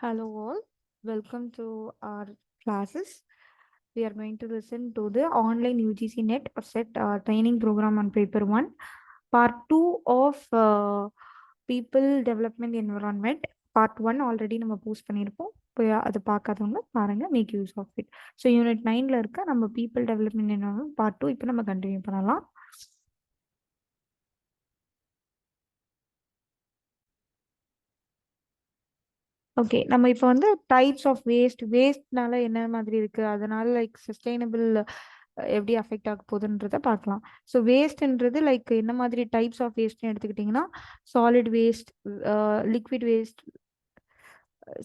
Hello all, welcome to our classes. We are going to listen to the online UGC NET or set training program on paper 1, part 2 of people development environment. Part 1 already நம்ம post பண்ணியிருப்போம். போய் அதை பார்க்காதவங்க பாருங்க, make use of it. So unit 9ல இருக்க நம்ம people development environment part 2 இப்போ நம்ம கண்டினியூ பண்ணலாம். ஓகே, நம்ம இப்போ வந்து டைப்ஸ் ஆஃப் வேஸ்ட்னால என்ன மாதிரி இருக்கு, அதனால லைக் சஸ்டைனபிள் எப்படி அஃபெக்ட் ஆக போகுதுன்றத பார்க்கலாம். ஸோ வேஸ்ட்ன்றது லைக் என்ன மாதிரி டைப்ஸ் ஆஃப் வேஸ்ட்னு எடுத்துக்கிட்டிங்கன்னா solid waste, liquid waste.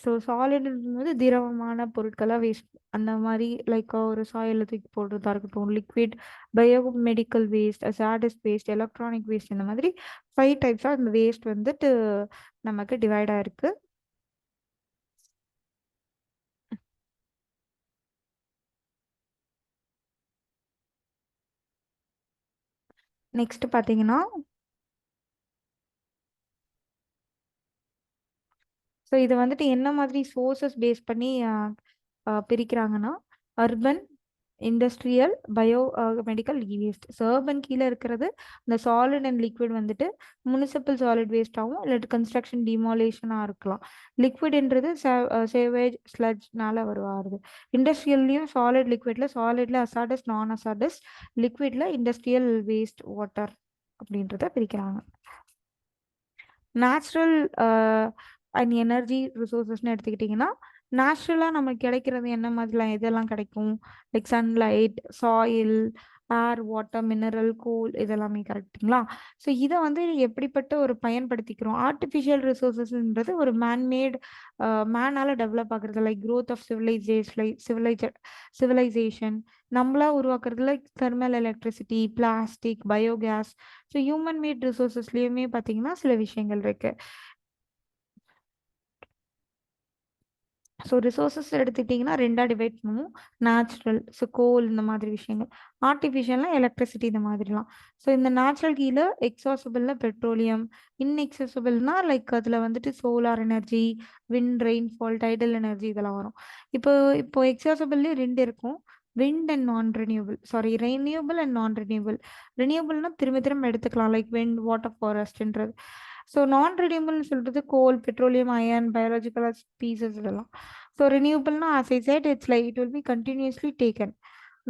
So சாலிட்ன்றது திரவமான பொருட்களாக வேஸ்ட், அந்த மாதிரி லைக் ஒரு சாயிலில் தூக்கி போடுறதா இருக்கட்டும். Liquid, biomedical waste, hazardous waste, electronic waste, இந்த மாதிரி 5 டைப்ஸாக இந்த வேஸ்ட் வந்துட்டு நமக்கு டிவைட் ஆயிருக்கு. நெக்ஸ்ட் பார்த்தீங்கன்னா, ஸோ இது வந்துட்டு என்ன மாதிரி சோர்சஸ் பேஸ் பண்ணி பிரிக்கிறாங்கன்னா urban, industrial, bio medical, waste. So urban கீழே இருக்கிறது இந்த சாலிட் அண்ட் லிக்விட் வந்துட்டு முனிசிபல் சாலிட் வேஸ்டாகவும் இல்லாட்டி கன்ஸ்ட்ரக்ஷன் டிமாலேஷனாக இருக்கலாம். லிக்விட்ன்றது சேவேஜ் ஸ்லட்ஜ்னால வருவாருது. இண்டஸ்ட்ரியல்லையும் சாலிட்ல அசாடஸ், நான் அசாடஸ், லிக்விட்ல இண்டஸ்ட்ரியல் வேஸ்ட் வாட்டர் அப்படின்றத பிரிக்கிறாங்க. நேச்சுரல் அண்ட் எனர்ஜி ரிசோர்ஸஸ்ன்னு எடுத்துக்கிட்டிங்கன்னா நேச்சுரலாக நமக்கு கிடைக்கிறது என்ன மாதிரிலாம் இதெல்லாம் கிடைக்கும், லைக் சன்லைட், சாயில், ஏர், வாட்டர், மினரல், கோல், இதெல்லாமே கரெக்டுங்களா. ஸோ இதை வந்து எப்படிப்பட்ட ஒரு பயன்படுத்திக்கிறோம். ஆர்டிஃபிஷியல் ரிசோர்ஸஸ்ன்றது ஒரு மேன்மேட், மேனால டெவலப் ஆகுறது, லைக் க்ரோத் ஆஃப் சிவிலைசேஷன் நம்மளா உருவாக்குறதுல thermal electricity, plastic, biogas. So human made ரிசோர்ஸஸ்லேயுமே பார்த்தீங்கன்னா சில விஷயங்கள் இருக்கு. ஸோ ரிசோர்ஸஸ் எடுத்துக்கிட்டிங்கன்னா ரெண்டாக டிவைட் பண்ணுவோம். நேச்சுரல், ஸோ கோல், இந்த மாதிரி விஷயங்கள். ஆர்டிஃபிஷியல்னா எலக்ட்ரிசிட்டி, இந்த மாதிரிலாம். ஸோ இந்த நேச்சுரல் கீழே எக்ஸாசபிள்னா பெட்ரோலியம், இன்எக்ஸசபிள்னா லைக் அதில் வந்துட்டு solar energy, wind, rainfall, tidal energy, இதெல்லாம் வரும். இப்போ இப்போ எக்ஸாசபிள்லேயே ரெண்டு இருக்கும், wind and non renewable. Sorry, renewable and non renewable. ரெனியூபிள்னா திரும்ப திரும்ப எடுத்துக்கலாம், லைக் விண்ட், வாட்டர், ஃபாரஸ்ட்ன்றது. ஸோ நான் ரெனியூபிள்னு சொல்றது coal, petroleum, iron, biological species, இதெல்லாம். ஸோ ரெனியூபிள்னா as I said, it's like it will be continuously taken.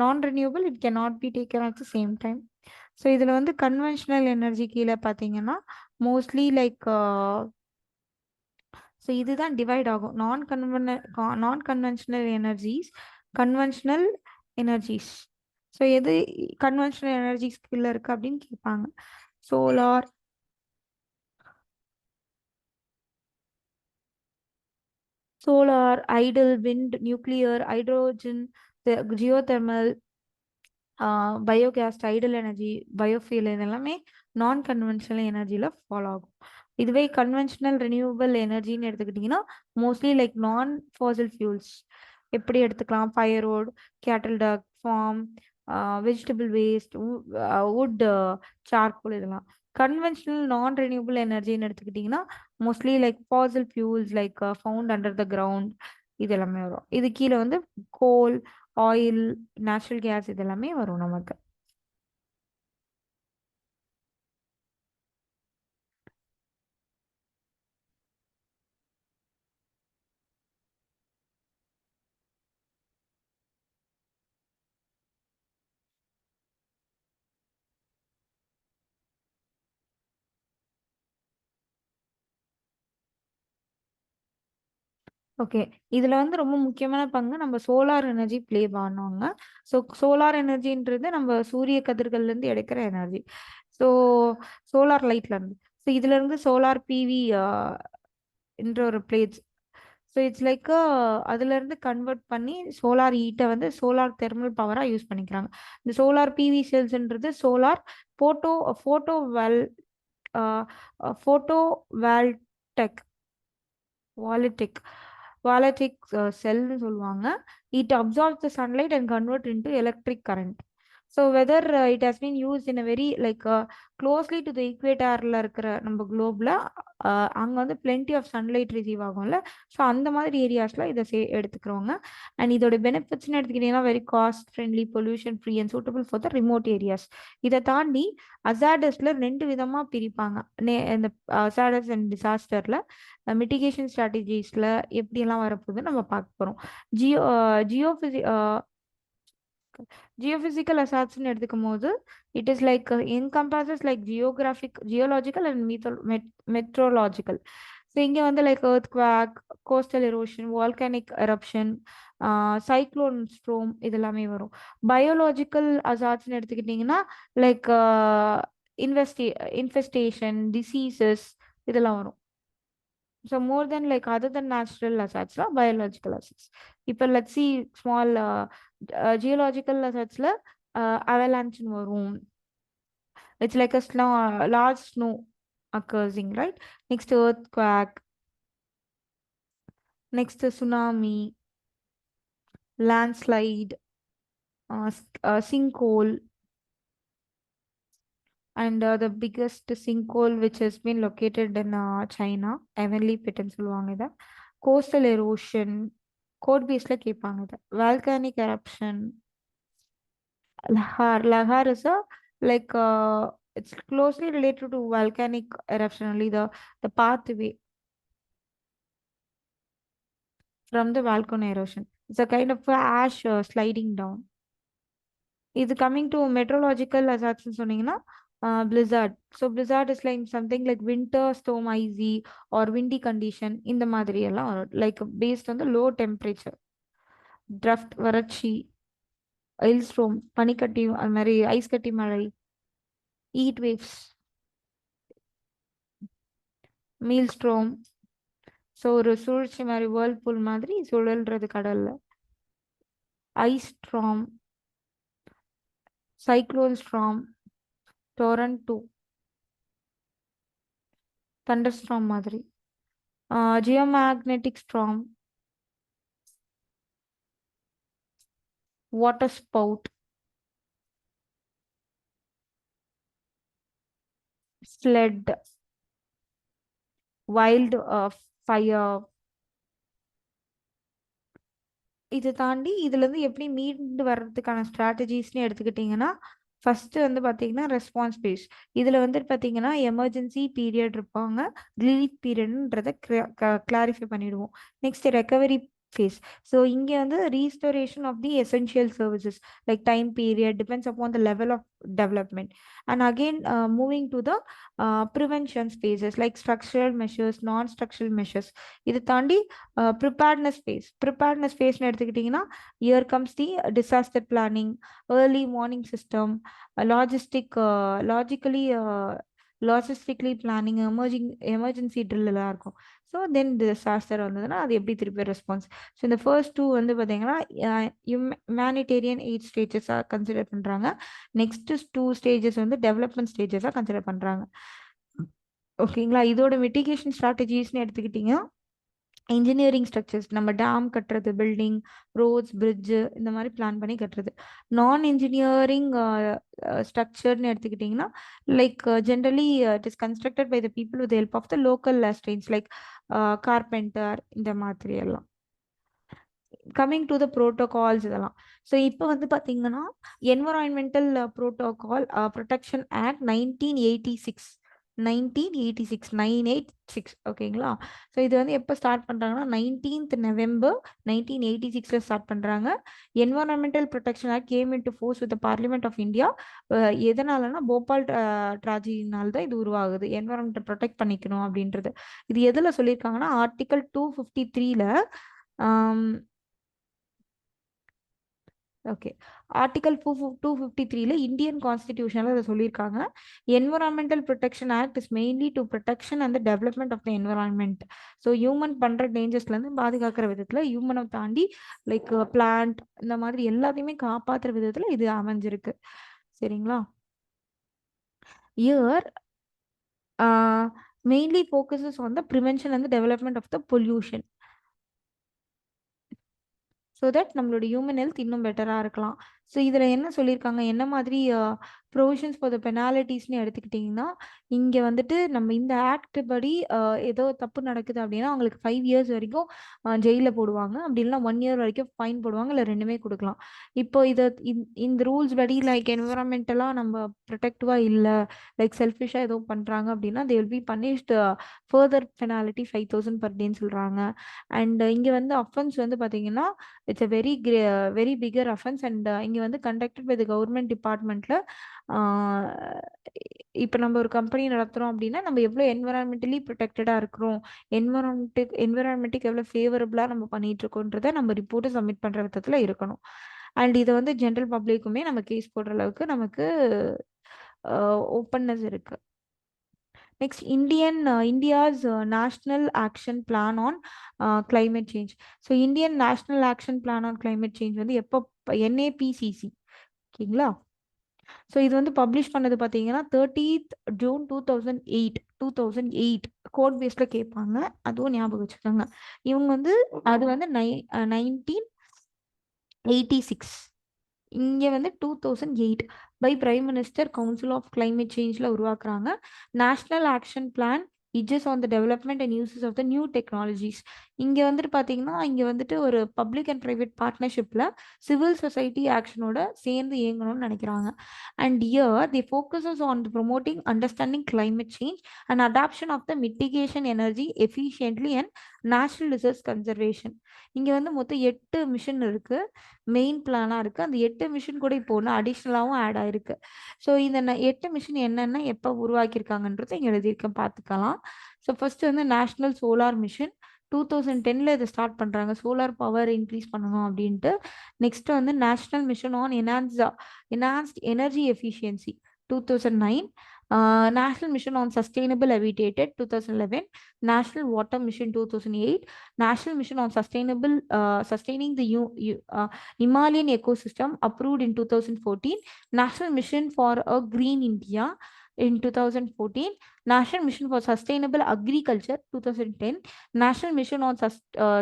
நான் renewable it cannot be taken at the same time. So இதில் வந்து conventional energy கீழே பார்த்தீங்கன்னா மோஸ்ட்லி லைக், ஸோ இதுதான் divide ஆகும். நான் conventional energies, conventional energies. So எது conventional energies கீழே இருக்கு அப்படின்னு கேட்பாங்க. Solar, Idol, wind, nuclear, hydrogen, geothermal, biogas, Idol energy, biofuel, இதெல்லாமே நான் கன்வென்ஷனல் எனர்ஜியில் ஃபாலோ ஆகும். இதுவே கன்வென்ஷனல் ரினியூவபிள் எனர்ஜின்னு எடுத்துக்கிட்டிங்கன்னா மோஸ்ட்லி லைக் நான் ஃபாசில் ஃபியூல்ஸ். எப்படி எடுத்துக்கலாம், firewood, cattle dung farm, vegetable waste, wood, charcoal, இதெல்லாம். கன்வென்ஷனல் நான் ரெனியூபிள் எனர்ஜின்னு எடுத்துக்கிட்டிங்கன்னா mostly like fossil fuels like found under the ground, இது எல்லாமே வரும். இது கீழே வந்து கோல், ஆயில், நேச்சுரல் கேஸ், இதெல்லாமே வரும் நமக்கு. ஓகே, இதுல வந்து ரொம்ப முக்கியமான பங்கு நம்ம சோலார் எனர்ஜி ப்ளே பண்ணுவாங்க. ஸோ சோலார் எனர்ஜின்றது நம்ம சூரிய கதிர்கள்ல இருந்து எடுக்கிற எனர்ஜி. ஸோ சோலார் லைட்ல இருந்து, ஸோ இதுல இருந்து சோலார் பிவி என்ற ஒரு பிளேட்ஸ். ஸோ இட்ஸ் லைக் அதுல இருந்து கன்வெர்ட் பண்ணி சோலார் ஹீட்டை வந்து சோலார் தெர்மல் பவரா யூஸ் பண்ணிக்கிறாங்க. இந்த சோலார் பிவி செல்ஸ்ன்றது solar photo photo well photo voltaic voltaic voltaic செல்னு சொல்லுவாங்க. It absorbs the sunlight and convert into electric current. So whether it has been use in a very like closely to the ஈக்வேட்டரில் இருக்கிற நம்ம குளோபில் அங்கே வந்து plenty of sunlight receive ஆகும்ல. ஸோ அந்த மாதிரி ஏரியாஸில் இதை எடுத்துக்கிறவங்க. அண்ட் இதோட பெனிஃபிட்ஸ்னு எடுத்துக்கிட்டிங்கன்னா very cost friendly, pollution free and suitable for the remote areas. இதை தாண்டி அசாடஸில் ரெண்டு விதமாக பிரிப்பாங்க. இந்த அசாடஸ் அண்ட் டிசாஸ்டரில் மிட்டிகேஷன் ஸ்ட்ராட்டஜிஸில் எப்படியெல்லாம் வரப்போகுது நம்ம பார்க்க போகிறோம். ஜியோ ஜியோஃபிசி ஜியோபிசிக்கல் அசாட்ஸ்ன்னு எடுத்துக்கும் போது it is like encompasses like geological and meteorological. So இங்கே வந்து like earthquake, coastal erosion, volcanic eruption, cyclone storm இதெல்லாமே வரும். பயோலாஜிக்கல் அசாட்ஸ்ன்னு எடுத்துக்கிட்டிங்கன்னா லைக் இன்ஃபெஸ்டேஷன், டிசீசஸ் இதெல்லாம் வரும். So more than like other than natural hazards, biological hazards. இப்போ let's see small geological hazardsல avalanche வரும். It's like a large snow occurring, right? Next earthquake, next tsunami, landslide, sinkhole, and the biggest sinkhole which has been located in China, Heavenly Pit ன்னு சொல்லுவாங்க இதை. Coastal erosion, code பேஸ்ல கேட்பாங்க இதை. Volcanic eruption, lahar is like it's closely related to volcanic eruption only, the pathway from the volcano erosion. It's a kind of ash sliding down. இது coming to meteorological அசாட்ஸ்ன்னு சொன்னீங்கன்னா blizzard. So blizzard is like something like winter storm, icy or windy condition இந்த மாதிரி எல்லாம் like based on the low temperature. Draft, வறட்சி, ஐல்ஸ்ட்ரோம், பனிக்கட்டி, அது மாதிரி ice கட்டி மழை, heat waves, maelstrom. So ஒரு சூழ்ச்சி மாதிரி வேர்ல்பூல் மாதிரி சுழல்றது கடல்ல. Ice storm, cyclone storm, tornado, thunder storm மாதிரி. Geomagnetic storm, water spout, flood, wild fire. இதை தாண்டி இதுலேருந்து எப்படி மீண்டு வர்றதுக்கான ஸ்ட்ராட்டஜிஸ்ன்னு எடுத்துக்கிட்டிங்கன்னா ஃபர்ஸ்ட் வந்து பார்த்தீங்கன்னா ரெஸ்பான்ஸ் பேஸ். இதில் வந்துட்டு பார்த்தீங்கன்னா எமர்ஜென்சி பீரியட் இருப்பாங்க, ரிலீஃப் பீரியட்ன்றதை கிளாரிஃபை பண்ணிடுவோம். Next recovery phase. So இங்கே வந்து restoration of the essential services like time period depends upon the level of development. And again moving to the prevention phases like structural measures, non-structural measures. இது தாண்டி preparedness phase. Preparedness phase எடுத்துக்கிட்டிங்கன்னா here comes the disaster planning, early warning system, logistically planning, emergency drill எல்லாம் இருக்கும். So then disaster வந்ததுன்னா அது எப்படி திருப்பி response. So இந்த ஃபர்ஸ்ட் டூ வந்து பார்த்தீங்கன்னா ஹியூமனிடேரியன் எய்ட் ஸ்டேஜஸாக கன்சிடர் பண்ணுறாங்க. நெக்ஸ்ட் டூ ஸ்டேஜஸ் வந்து டெவலப்மெண்ட் ஸ்டேஜஸாக கன்சிடர் பண்ணுறாங்க. ஓகேங்களா. இதோட மிட்டிகேஷன் ஸ்ட்ராட்டஜிஸ்ன்னு எடுத்துக்கிட்டிங்கன்னா இன்ஜினியரிங் ஸ்ட்ரக்சர்ஸ், நம்ம டேம் கட்டுறது, பில்டிங், ரோட்ஸ், பிரிட்ஜு இந்த மாதிரி பிளான் பண்ணி கட்டுறது. நான் இன்ஜினியரிங் ஸ்ட்ரக்சர்னு எடுத்துக்கிட்டிங்கன்னா like generally it is constructed by the people with help of the local strains like carpenter இந்த மாதிரி எல்லாம். கம்மிங் டு த ப்ரோட்டோகால்ஸ் இதெல்லாம். ஸோ இப்போ வந்து பார்த்தீங்கன்னா என்வரான்மெண்டல் ப்ரோட்டோகால் ப்ரொடெக்ஷன் ஆக்ட் 1986 986 ஓகேங்களா. ஸோ இது வந்து எப்போ ஸ்டார்ட் பண்ணுறாங்கன்னா 19th November 1986 ஸ்டார்ட் பண்ணுறாங்க. Environmental protection act came in to force with parliament of India. எதனாலனா போபால் ட்ராஜடினால தான் இது உருவாகுது, என்வரான்மெண்ட்டை ப்ரொடெக்ட் பண்ணிக்கணும் அப்படின்றது. இது எதில் சொல்லியிருக்காங்கன்னா ஆர்டிகல் 253ல ஓகே ஆர்டிகல் 253ல இந்தியன் கான்ஸ்டிடியூஷனில் அதை சொல்லியிருக்காங்க. Environmental protection act is mainly to protection and development of the environment. So human பண்ணுற டேஞ்சர்ஸ்லேருந்து பாதுகாக்கிற விதத்தில் ஹியூமனை தாண்டி லைக் பிளான்ட் இந்த மாதிரி எல்லாத்தையுமே காப்பாற்றுற விதத்தில் இது அமைஞ்சிருக்கு. சரிங்களா. Year mainly focuses on the prevention and development of the pollution. So that நம்மளோட ஹியூமன் ஹெல்த் இன்னும் பெட்டராக இருக்கலாம். ஸோ இதில் என்ன சொல்லியிருக்காங்க, என்ன மாதிரி ப்ரொவிஷன்ஸ் ஃபார் த பெனாலிட்டிஸ்னு எடுத்துக்கிட்டிங்கன்னா, இங்கே வந்துட்டு நம்ம இந்த ஆக்ட் படி ஏதோ தப்பு நடக்குது அப்படின்னா அவங்களுக்கு 5 இயர்ஸ் வரைக்கும் ஜெயிலில் போடுவாங்க. அப்படி இல்லைனா 1 இயர் வரைக்கும் ஃபைன் போடுவாங்க, இல்லை ரெண்டுமே கொடுக்கலாம். இப்போ இந்த ரூல்ஸ் படி லைக் என்விரான்மெண்டலாக நம்ம ப்ரொடெக்டிவாக இல்லை, லைக் செல்ஃபிஷாக ஏதோ பண்ணுறாங்க அப்படின்னா they will be punished further penalty 5,000 per டேன்னு சொல்கிறாங்க. அண்ட் இங்கே வந்து அஃபென்ஸ் வந்து பார்த்தீங்கன்னா it's a very bigger offence. And இங்கே வந்து கண்டக்டட் பை த கவர்மெண்ட் டிபார்ட்மெண்ட்டில் இப்போ நம்ம ஒரு கம்பெனி நடத்துகிறோம் அப்படின்னா நம்ம எவ்வளோ என்விரான்மெண்டலி ப்ரொடெக்டடாக இருக்கிறோம், என்விரான்மெண்ட்டுக்கு எவ்வளோ ஃபேவரபுளாக நம்ம பண்ணிட்டு இருக்கோன்றதை நம்ம ரிப்போர்ட்டை சப்மிட் பண்ணுற விதத்தில் இருக்கணும். அண்ட் இதை வந்து ஜென்ரல் பப்ளிக்குமே நம்ம கேஸ் போடுற அளவுக்கு நமக்கு ஓப்பன்னஸ் இருக்கு. Next India's national action plan on climate change. So Indian national action plan on climate change வந்து எப்போ NAPCC, ஓகேங்களா. ஸோ இது வந்து பப்ளிஷ் பண்ணது பார்த்தீங்கன்னா 30th June 2008 கோட் பேஸில் கேட்பாங்க, அதுவும் ஞாபகம் வச்சுக்கோங்க. இவங்க வந்து அது வந்து 1986, இங்கே வந்து 2008 by prime minister council of climate சேஞ்சில் உருவாக்குறாங்க. National action plan issues on the development and uses of the new technologies. இங்கே வந்துட்டு பார்த்தீங்கன்னா இங்கே வந்துட்டு ஒரு பப்ளிக் அண்ட் ப்ரைவேட் பார்ட்னர்ஷிப்பில் சிவில் சொசைட்டி ஆக்ஷனோட சேர்ந்து இயங்கணும்னு நினைக்கிறாங்க. And here the focuses on promoting understanding climate change and adoption of the mitigation energy efficiently and natural resource conservation. இங்கே வந்து மொத்தம் 8 மிஷன் இருக்குது, மெயின் பிளானாக இருக்குது. அந்த 8 மிஷன் கூட இப்போ ஒன்று அடிஷ்னலாகவும் ஆட் ஆயிருக்கு. ஸோ இந்த 8 மிஷன் என்னென்ன எப்போ உருவாக்கியிருக்காங்கன்றதை இங்கே எழுதியிருக்கேன், பார்த்துக்கலாம். ஸோ ஃபர்ஸ்ட் வந்து நேஷ்னல் சோலார் மிஷன் 2010 இதை ஸ்டார்ட் பண்ணுறாங்க, சோலார் பவர் இன்க்ரீஸ் பண்ணணும் அப்படின்ட்டு. நெக்ஸ்ட் வந்து national mission on enhanced energy efficiency 2009, National Mission on Sustainable Habitat 2011, National Water Mission 2008, National Mission on Sustaining the Himalayan Ecosystem approved in 2014, National Mission for a Green India in 2014, National Mission for Sustainable Agriculture 2010, National Mission on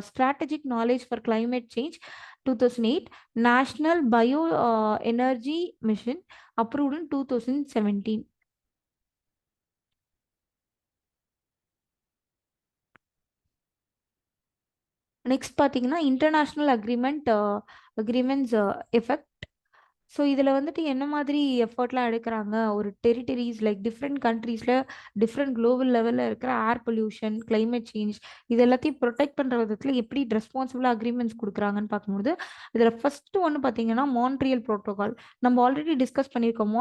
Strategic Knowledge for Climate Change 2008, National Bioenergy Mission approved in 2017. Next பார்த்தீங்கன்னா international agreements effect. So இதில் வந்துட்டு என்ன மாதிரி எஃபர்ட்லாம் எடுக்கிறாங்க, ஒரு territories like different கண்ட்ரீஸில் different global லெவலில் இருக்கிற ஏர் பொல்யூஷன், கிளைமேட் சேஞ்ச் இது எல்லாத்தையும் ப்ரொடெக்ட் பண்ணுற விதத்தில் எப்படி ரெஸ்பான்சிபிளாக அக்ரிமெண்ட்ஸ் கொடுக்குறாங்கன்னு பார்க்கும்போது இதில் ஃபஸ்ட்டு ஒன்று பார்த்தீங்கன்னா மான்ட்ரியல் ப்ரோட்டோகால். நம்ம ஆல்ரெடி டிஸ்கஸ் பண்ணியிருக்கோம்.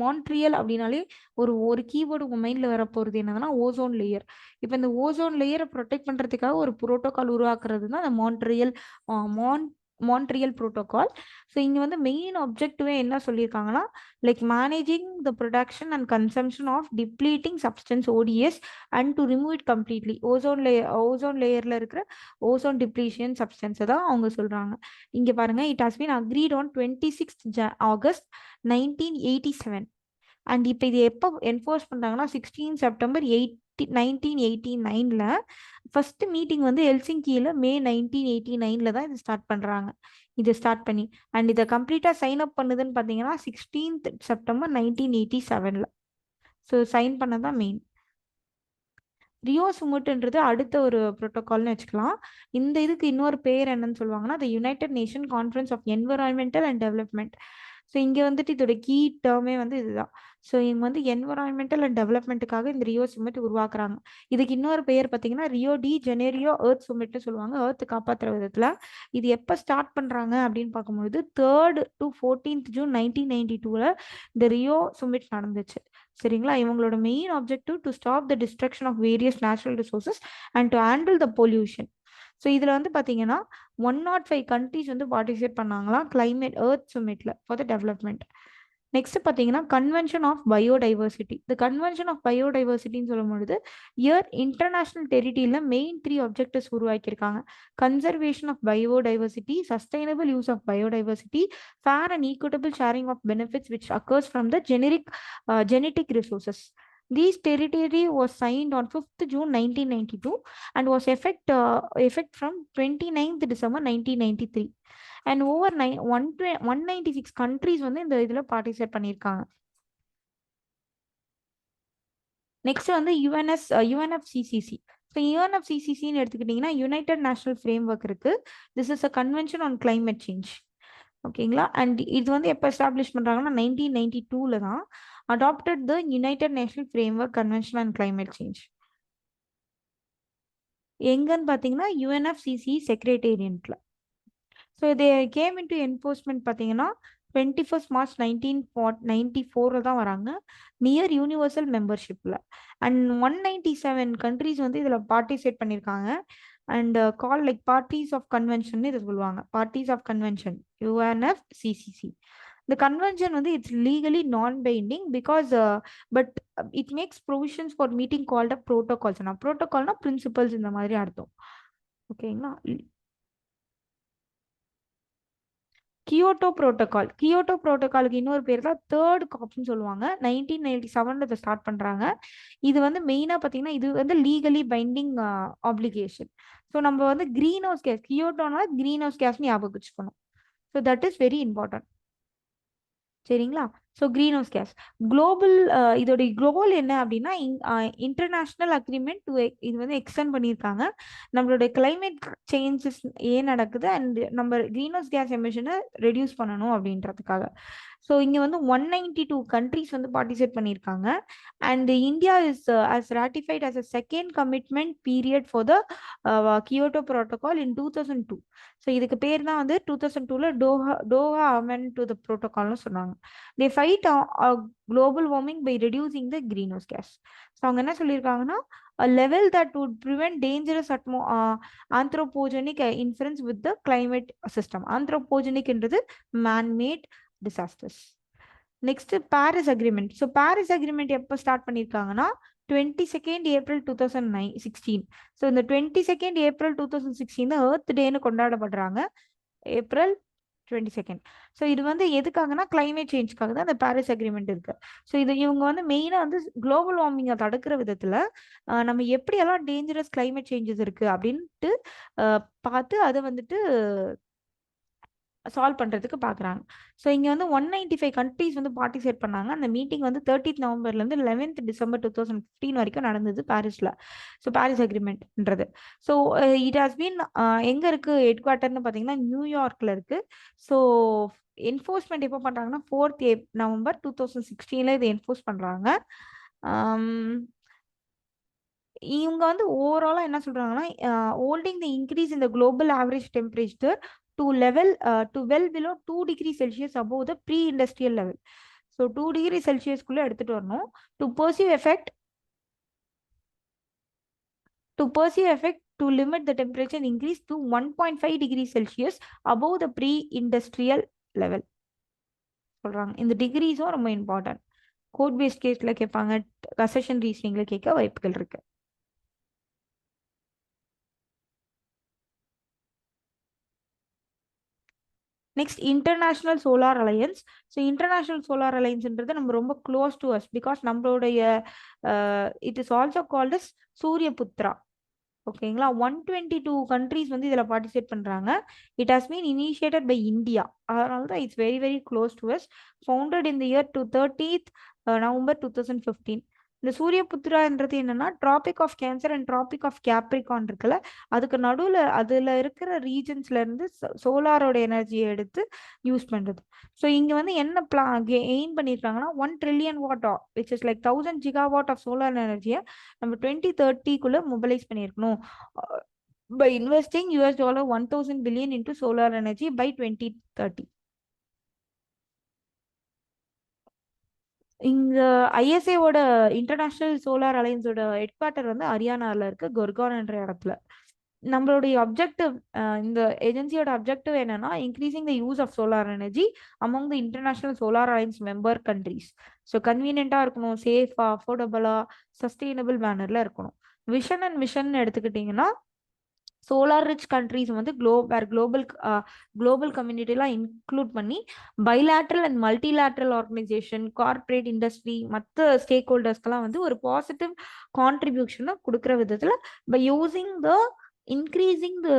மான்ட்ரியல் அப்படின்னாலே ஒரு கீவேர்டு உங்கள் மைண்டில் வரப்போகிறது என்னதுன்னா ஓசோன் லேயர். இப்போ இந்த ஓசோன் லேயரை ப்ரொடெக்ட் பண்ணுறதுக்காக ஒரு ப்ரோட்டோகால் உருவாக்குறது தான் அந்த மான்ட்ரியல் ப்ரோட்டோகால். ஸோ இங்கே வந்து மெயின் ஆப்ஜெக்டிவே என்ன சொல்லியிருக்காங்கன்னா like managing the production and consumption of depleting substance ODS and to remove it completely. Ozone லேயரில் இருக்கிற ஓசோன் டிப்ளீஷன் சப்ஸ்டன்ஸை தான் அவங்க சொல்கிறாங்க. இங்கே பாருங்கள், it has been agreed on 26 August 1987. And இப்போ இது எப்போ என்ஃபோர்ஸ் பண்ணுறாங்கன்னா 16 September 1989 ஃபர்ஸ்ட் மீட்டிங் வந்து ஹெல்சிங்கியில் May 1989 தான் இது ஸ்டார்ட் பண்ணுறாங்க. இதை ஸ்டார்ட் பண்ணி அண்ட் இதை கம்ப்ளீட்டாக சைன் அப் பண்ணுதுன்னு பார்த்தீங்கன்னா 16th September 1987. ஸோ சைன் பண்ணதான் மெயின். ரியோ சுமிட்ன்றது அடுத்த ஒரு ப்ரோட்டோகால்னு வச்சுக்கலாம். இந்த இதுக்கு இன்னொரு பேர் என்னன்னு சொல்லுவாங்கன்னா the united nation conference of environmental and development. So இங்கே வந்துட்டு இதோட கீ டேர்மே வந்து இதுதான். ஸோ இவங்க வந்து என்விரான்மெண்டல் அண்ட் டெவலப்மெண்ட்டுக்காக இந்த ரியோ சுமிட் உருவாக்குறாங்க. இதுக்கு இன்னொரு பெயர் பார்த்தீங்கன்னா ரியோ டி ஜெனேரியோ எர்த் சுமிட்னு சொல்லுவாங்க, எர்த் காப்பாற்றுற விதத்தில். இது எப்போ ஸ்டார்ட் பண்ணுறாங்க அப்படின்னு பார்க்கும்போது 3rd to 14th June 1992 இந்த ரியோ சுமிட் நடந்துச்சு. சரிங்களா. இவங்களோட main objective to stop the destruction of various natural resources and to handle the pollution. So இதில் வந்து பார்த்தீங்கன்னா 105 கண்ட்ரிஸ் வந்து பார்ட்டிசிபேட் பண்ணாங்களாம் கிளைமேட் எர்த் சுமிட்டில் ஃபார் த டெவலப்மெண்ட். நெக்ஸ்ட் பார்த்தீங்கன்னா கன்வென்ஷன் ஆஃப் பயோடைவர்சிட்டி. இந்த கன்வென்ஷன் ஆஃப் பயோடைவர்சிட்டின்னு சொல்லும்பொழுது இயர் இன்டர்நேஷனல் டெரிட்டரியில் மெயின் 3 ஆப்ஜெக்டிவ்ஸ் உருவாக்கியிருக்காங்க. Conservation of biodiversity, sustainable use of biodiversity, fair and equitable sharing of benefits which occurs from the genetic resources. These territory was signed on 5th June 1992 and was effect from 29th December 1993. And over 196 countries வந்து இந்த இதில் participate பண்ணியிருக்காங்க. Next வந்து யுஎன்எஃப்சிசிசி. So யுஎன்எஃப்சிசிசின்னு எடுத்துக்கிட்டிங்கன்னா united national framework இருக்கு. This is a convention on climate change. ஓகேங்களா. And இது வந்து எப்போ எஸ்டாப்ளிஷ் பண்ணுறாங்கன்னா 1992 தான் adopted the united national framework convention on climate change. எங்கன்னு பார்த்தீங்கன்னா யுஎன்எஃப்சிசி செக்ரட்டேரியன்ட்ல. ஸோ இது கேம் இன்டு என்போர்ஸ்மெண்ட் பார்த்தீங்கன்னா 21st March 1994 தான் வராங்க, நியர் யூனிவர்சல் மெம்பர்ஷிப்பில். அண்ட் 197 கண்ட்ரிஸ் வந்து இதில் பார்ட்டிசிபேட் பண்ணியிருக்காங்க. And call like parties of convention இதை சொல்லுவாங்க. Parties of convention UNFCCC. இந்த கன்வென்ஷன் வந்து it's legally non binding because but it makes provisions for meeting called a protocols. ப்ரோட்டோகால்னா பிரின்சிபல்ஸ் இந்த மாதிரி அர்த்தம். ஓகேங்களா. கியோட்டோ புரோட்டோகாலுக்கு இன்னொரு பேர் தான் தேர்ட் காப்னு சொல்லுவாங்க. 1997 இதை ஸ்டார்ட் பண்றாங்க. இது வந்து மெயினா பாத்தீங்கன்னா இது வந்து லீகலி பைண்டிங் ஆப்ளிகேஷன். ஸோ நம்ம வந்து கிரீன் ஹவுஸ் கேஸ், கியோட்டோனா கிரீன் ஹவுஸ் கேஸ்னு ஞாபகம் வச்சுக்கணும். So that is very important. சரிங்களா. So greenhouse gas global இதோடைய குளோபல் என்ன அப்படின்னா இன்டர்நேஷ்னல் அக்ரிமெண்ட் இது வந்து எக்ஸ்டெண்ட் பண்ணியிருக்காங்க. நம்மளுடைய கிளைமேட் சேஞ்சஸ் ஏன் நடக்குது அண்ட் நம்ம கிரீன் ஹவுஸ் கேஸ் எமிஷனை ரெடியூஸ் பண்ணணும் அப்படின்றதுக்காக. ஸோ இங்கே வந்து 192 கண்ட்ரிஸ் வந்து பார்ட்டிசிபேட் பண்ணியிருக்காங்க. And India is as ratified as a second commitment period for the Kyoto Protocol in 2002. So இதுக்கு பேர் தான் வந்து 2002ல டோஹா அமெண்ட் டு த ப்ரோட்டோகால்னு சொன்னாங்க. They fight global warming by reducing the greenhouse gas. So அவங்க என்ன சொல்லியிருக்காங்கன்னா a level that would prevent dangerous anthropogenic interference with the climate system. Anthropogenic என்றது man-made disasters. Next Paris agreement. So Paris agreement எப்போ start பண்ணியிருக்காங்கன்னா 22nd April 2016. So இந்த 22nd April 2016 தான் earth டேன்னு கொண்டாடப்படுறாங்க, April 22nd. So இது வந்து எதுக்காகனா climate சேஞ்சுக்காக தான் அந்த பாரிஸ் அக்ரிமெண்ட் இருக்கு. ஸோ இது இவங்க வந்து மெயினாக வந்து குளோபல் வார்மிங்கை தடுக்கிற விதத்தில் நம்ம எப்படியெல்லாம் டேஞ்சரஸ் கிளைமேட் சேஞ்சஸ் இருக்கு அப்படின்ட்டு பார்த்து அதை வந்துட்டு சால்வ் பண்ணுறதுக்கு பார்க்குறாங்க. ஸோ இங்கே வந்து 195 கண்ட்ரிஸ் வந்து பார்ட்டிசிபேட் பண்ணாங்க. அந்த மீட்டிங் வந்து 30th நவம்பர்லேருந்து 11th December 2015 வரைக்கும் நடந்தது பாரிஸில். ஸோ பாரிஸ் அக்ரிமெண்ட்ன்றது. ஸோ இட் ஹாஸ் பீன் எங்கே இருக்குது ஹெட் குவார்ட்டர்னு பார்த்தீங்கன்னா நியூயார்க்கில் இருக்குது. ஸோ என்ஃபோர்ஸ்மெண்ட் எப்போ பண்ணுறாங்கன்னா 4th November 2016 இதை என்ஃபோர்ஸ் பண்ணுறாங்க. இவங்க வந்து ஓவராலாக என்ன சொல்கிறாங்கன்னா holding the increase in the global average temperature to well below 2 degrees Celsius above the pre-industrial level. So 2 degrees Celsius குள்ள எடுத்துட்டு வரணும். To perceive effect to limit the temperature increase to 1.5 degrees Celsius above the pre-industrial level சொல்றாங்க. இந்த டிகிரிஸும் ரொம்ப important. Code paste கேஸ்ல கேட்பாங்க, கசெஷன் ரீசனிங்ல கேட்க வாய்ப்புகள் இருக்கு. Next international solar alliance. So international solar அலையன்ஸ்ன்றது நம்ம ரொம்ப க்ளோஸ் டு அஸ் பிகாஸ் நம்மளுடைய it is also called as Suryaputra. ஓகேங்களா. 122 கண்ட்ரிஸ் வந்து இதில் பார்ட்டிசிபேட் பண்ணுறாங்க. It has been initiated by India. அதனால தான் it's very very close to us. Founded in the year 30th November 2015. இந்த சூரியபுத்ரான்றது என்னன்னா Tropic of Cancer and Tropic of Capricorn இருக்குல்ல, அதுக்கு நடுவில் அதில் இருக்கிற ரீஜன்ஸ்ல இருந்து சோலாரோட எனர்ஜியை எடுத்து யூஸ் பண்ணுறது. ஸோ இங்கே வந்து என்ன எய்ம் பண்ணியிருக்காங்கன்னா 1 trillion watt which is like 1000 gigawatt of solar எனர்ஜியை நம்ம 2030 மொபைலைஸ் பண்ணியிருக்கணும் by investing $1,000 billion into solar energy by 2030. இங்க ஐஎஸ்ஏவோட இன்டர்நேஷனல் சோலார் அலையன்ஸோட ஹெட் குவார்ட்டர் வந்து ஹரியானாவில் இருக்கு, குர்கான் என்ற இடத்துல. நம்மளுடைய அப்ஜெக்டிவ், இந்த ஏஜென்சியோட அப்ஜெக்டிவ் என்னன்னா increasing the use of solar energy among the international solar alliance member countries. So கன்வீனியன்ட்டாக இருக்கணும், சேஃபா, அஃபோர்டபுளா, சஸ்டெயினபிள் மேனர்ல இருக்கணும். விஷன் அண்ட் மிஷன் எடுத்துக்கிட்டிங்கன்னா சோலார் ரிச் கண்ட்ரீஸ் வந்து குளோபல் கம்யூனிட்டிலாம் இன்க்ளூட் பண்ணி bilateral and multilateral organisation, corporate industry, மற்ற ஸ்டேக் ஹோல்டர்ஸ்க்கெல்லாம் வந்து ஒரு பாசிட்டிவ் கான்ட்ரிபியூஷனை கொடுக்குற விதத்தில் by using the increasing the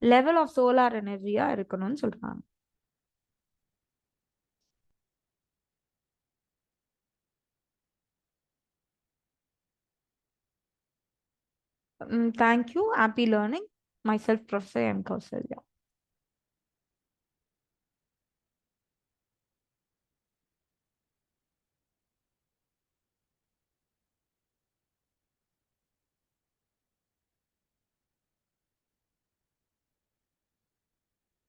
level of solar எனர்ஜியா இருக்கணும்னு சொல்றாங்க. Thank you. Happy learning. Myself, Professor M. Kausalya.